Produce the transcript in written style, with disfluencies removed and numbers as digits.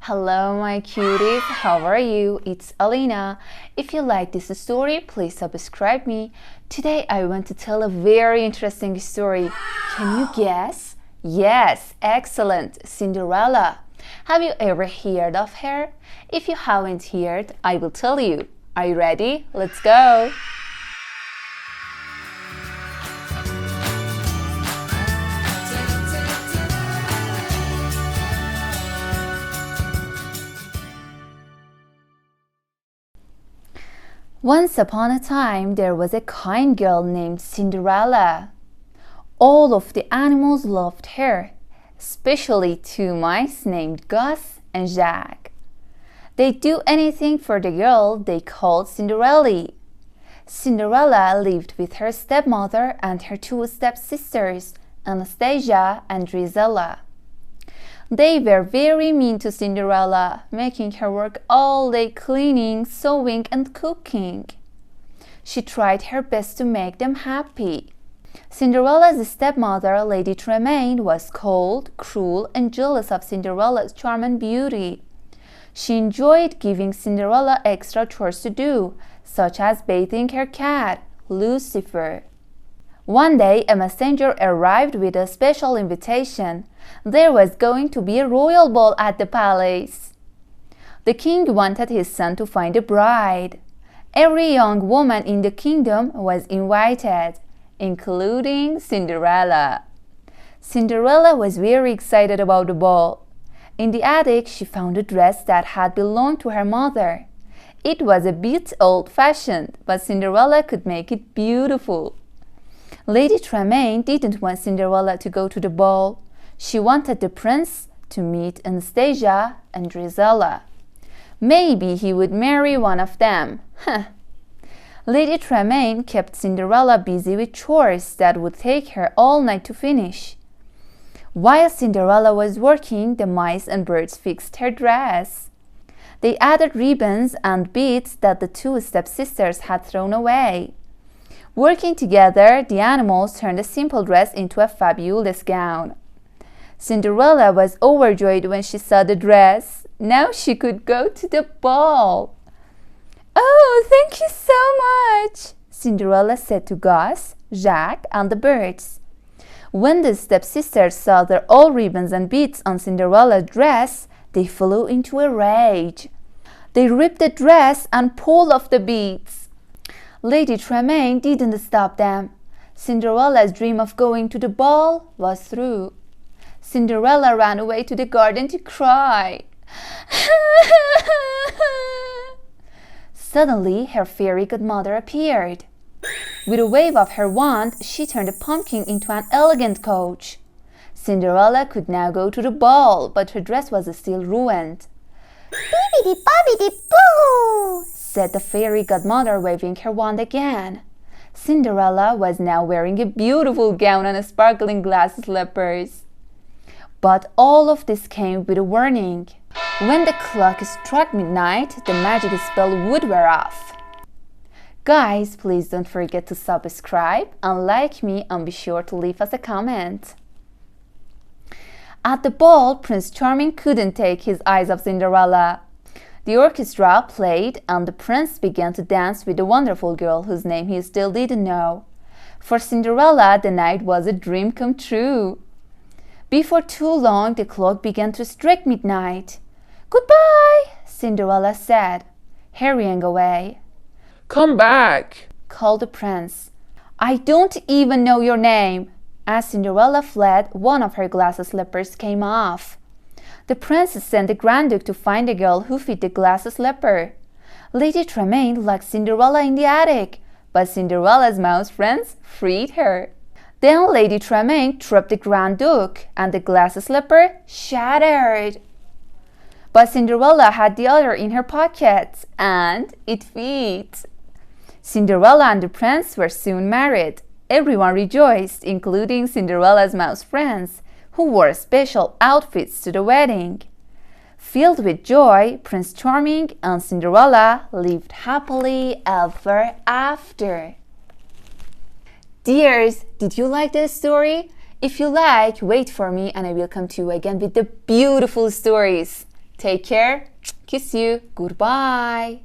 Hello my cuties, how are you? It's Alina. If you like this story, please subscribe me. Today I want to tell a very interesting story. Can you guess? Yes, excellent, Cinderella. Have you ever heard of her? If you haven't heard, I will tell you. Are you ready? Let's go! Once upon a time, there was a kind girl named Cinderella. All of the animals loved her, especially two mice named Gus and Jack. They'd do anything for the girl they called Cinderella. Cinderella lived with her stepmother and her two stepsisters, Anastasia and Drizella. They were very mean to Cinderella, making her work all day cleaning, sewing, and cooking. She tried her best to make them happy. Cinderella's stepmother, Lady Tremaine, was cold, cruel, and jealous of Cinderella's charm and beauty. She enjoyed giving Cinderella extra chores to do, such as bathing her cat, Lucifer. One day, a messenger arrived with a special invitation. There was going to be a royal ball at the palace. The king wanted his son to find a bride. Every young woman in the kingdom was invited, including Cinderella. Cinderella was very excited about the ball. In the attic, she found a dress that had belonged to her mother. It was a bit old-fashioned, but Cinderella could make it beautiful. Lady Tremaine didn't want Cinderella to go to the ball. She wanted the prince to meet Anastasia and Drizella. Maybe he would marry one of them. Lady Tremaine kept Cinderella busy with chores that would take her all night to finish. While Cinderella was working, the mice and birds fixed her dress. They added ribbons and beads that the two stepsisters had thrown away. Working together, the animals turned a simple dress into a fabulous gown. Cinderella was overjoyed when she saw the dress. Now she could go to the ball. "Oh, thank you so much," Cinderella said to Gus, Jack, and the birds. When the stepsisters saw their old ribbons and beads on Cinderella's dress, they flew into a rage. They ripped the dress and pulled off the beads. Lady Tremaine didn't stop them. Cinderella's dream of going to the ball was through. Cinderella ran away to the garden to cry. Suddenly, her fairy godmother appeared. With a wave of her wand, she turned a pumpkin into an elegant coach. Cinderella could now go to the ball, but her dress was still ruined. "Bibbidi-bobbidi-boo!" said the fairy godmother, waving her wand again. Cinderella was now wearing a beautiful gown and sparkling glass slippers. But all of this came with a warning. When the clock struck midnight, the magic spell would wear off. Guys, please don't forget to subscribe and like me, and be sure to leave us a comment. At the ball, Prince Charming couldn't take his eyes off Cinderella. The orchestra played and the prince began to dance with the wonderful girl whose name he still didn't know. For Cinderella, the night was a dream come true. Before too long, the clock began to strike midnight. "Goodbye," Cinderella said, hurrying away. "Come back," called the prince. "I don't even know your name." As Cinderella fled, one of her glass slippers came off. The prince sent the Grand Duke to find the girl who fit the glass slipper. Lady Tremaine locked Cinderella in the attic, but Cinderella's mouse friends freed her. Then Lady Tremaine trapped the Grand Duke, and the glass slipper shattered. But Cinderella had the other in her pocket, and it fit. Cinderella and the prince were soon married. Everyone rejoiced, including Cinderella's mouse friends, who wore special outfits to the wedding. Filled with joy, Prince Charming and Cinderella lived happily ever after. Dears, did you like this story? If you like, wait for me and I will come to you again with the beautiful stories. Take care. Kiss you. Goodbye.